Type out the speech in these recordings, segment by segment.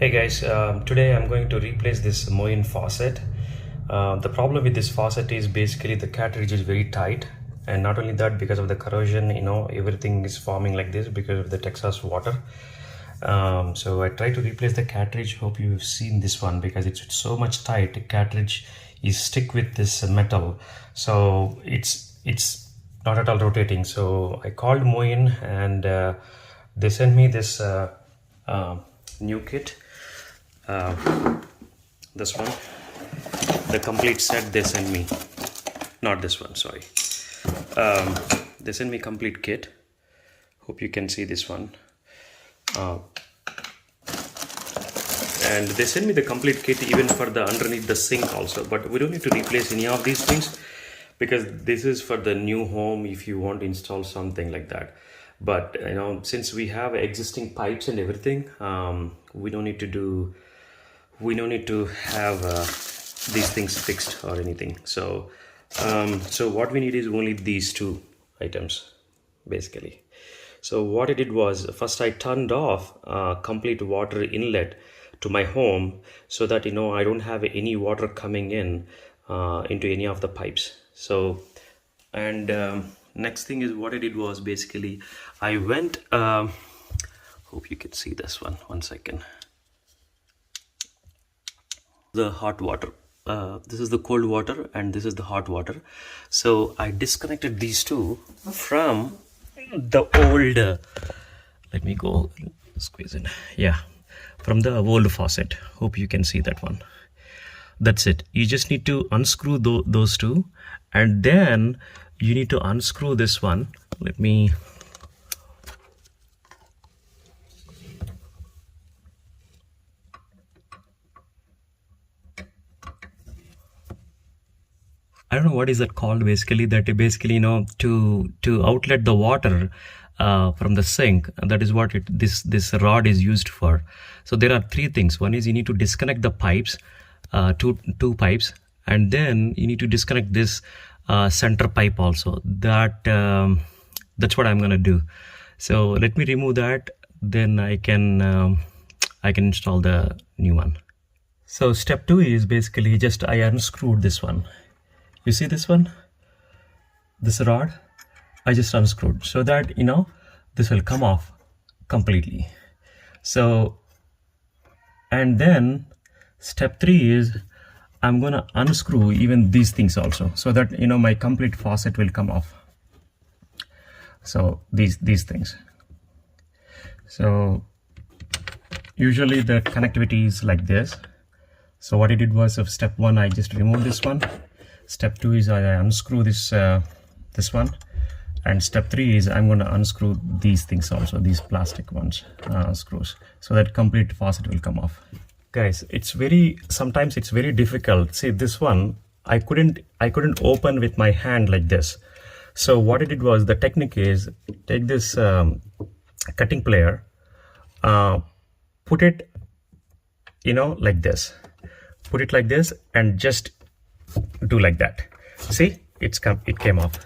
Hey guys, today I'm going to replace this Moen faucet. The problem with this faucet is basically the cartridge is very tight, and not only that, because of the corrosion, everything is forming like this because of the Texas water. So I tried to replace the cartridge. Hope you've seen this one because it's so much tight. The cartridge is stick with this metal, so it's not at all rotating. So I called Moen and they sent me this new kit. This one, the complete set they sent me, not this one, sorry. They sent me complete kit. Hope you can see this one. And they sent me the complete kit even for the underneath the sink also, but we don't need to replace any of these things because this is for the new home if you want to install something like that. But since we have existing pipes and everything, we don't need to have these things fixed or anything. So what we need is only these two items basically. So what I did was, first I turned off complete water inlet to my home so that I don't have any water coming in into any of the pipes. So and next thing is, what I did was basically I went hope you can see this one second. The hot water, this is the cold water and this is the hot water. So I disconnected these two from the old let me go squeeze in, yeah, from the old faucet. Hope you can see that one. That's it. You just need to unscrew those two, and then you need to unscrew this one. Let me I don't know what is that called basically, that basically to outlet the water from the sink. That is what this rod is used for. So there are three things. One is you need to disconnect the pipes, two pipes, and then you need to disconnect this center pipe also. That's what I'm gonna do. So let me remove that, then I can install the new one. So step 2 is basically just I unscrewed this one. You see this one, this rod, I just unscrewed so that this will come off completely. So, and then step 3 is I'm gonna unscrew even these things also so that my complete faucet will come off. So these things. So usually the connectivity is like this. So what I did was, of step 1 I just removed this one. Step 2 is I unscrew this one, and step 3 is I'm going to unscrew these things also, these plastic ones, screws, so that complete faucet will come off. Guys, sometimes it's very difficult. See, this one I couldn't open with my hand like this. So what I did was, the technique is take this cutting plier, put it like this, put it like this, and just do like that. See, it came off.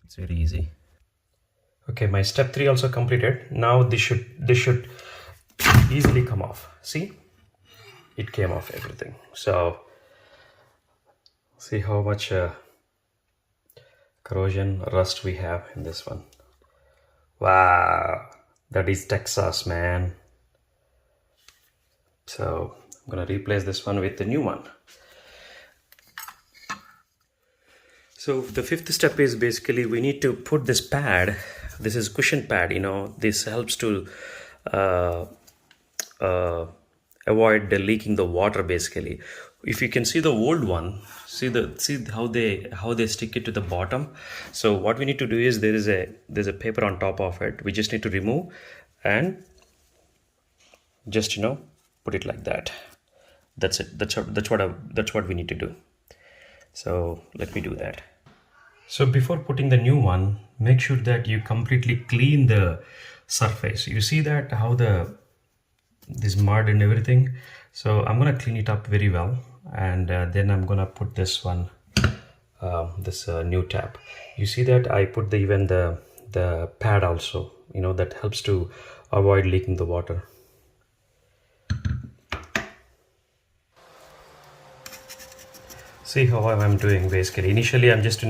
It's very easy. Okay, my step 3 also completed. Now this should easily come off. See, it came off everything. So see how much corrosion, rust we have in this one. Wow, that is Texas, man. So I'm gonna replace this one with the new one. So the 5th step is basically we need to put this pad. This is cushion pad. This helps to avoid the leaking the water basically. If you can see the old one, see how they stick it to the bottom. So what we need to do is, there's a paper on top of it. We just need to remove and just put it like that. That's it. That's what we need to do. So let me do that. So before putting the new one, make sure that you completely clean the surface. You see that how this mud and everything. So I'm gonna clean it up very well, and then I'm gonna put this one, this new tap. You see that I put even the the pad also, that helps to avoid leaking the water. See how I'm doing. Basically, initially I'm just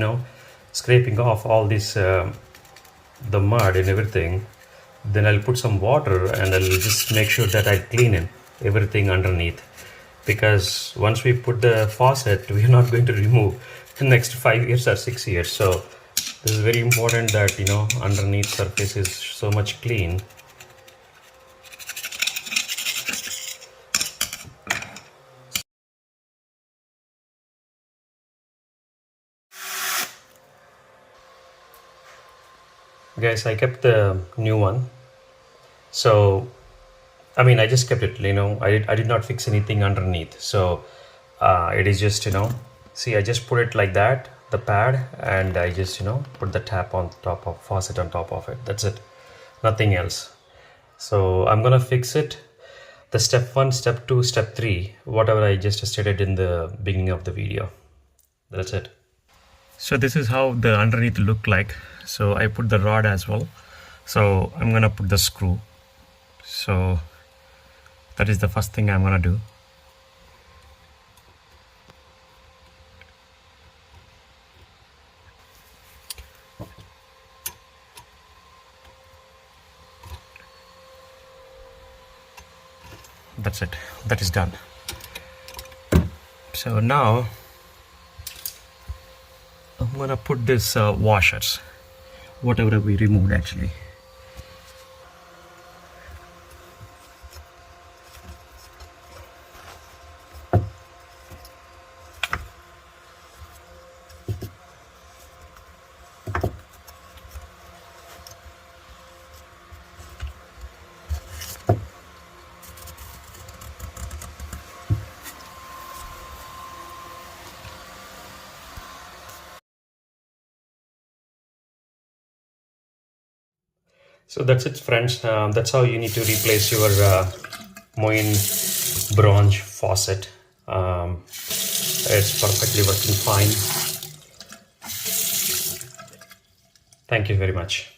scraping off all this the mud and everything. Then I'll put some water and I'll just make sure that I clean it, everything underneath, because once we put the faucet, we are not going to remove the next 5 years or 6 years. So this is very important that underneath surface is so much clean. Guys, I kept the new one. So I mean, I just kept it, I did not fix anything underneath. So it is just, see, I just put it like that, the pad, and I just, put the tap on top of faucet on top of it. That's it. Nothing else. So I'm going to fix it. The step 1, step 2, step 3, whatever I just stated in the beginning of the video. That's it. So this is how the underneath look like. So I put the rod as well. So I'm going to put the screw. So that is the first thing I'm gonna do. That's it. That is done. So now I'm gonna put this washers, whatever we removed actually. So that's it, friends. That's how you need to replace your Moen bronze faucet. It's perfectly working fine. Thank you very much.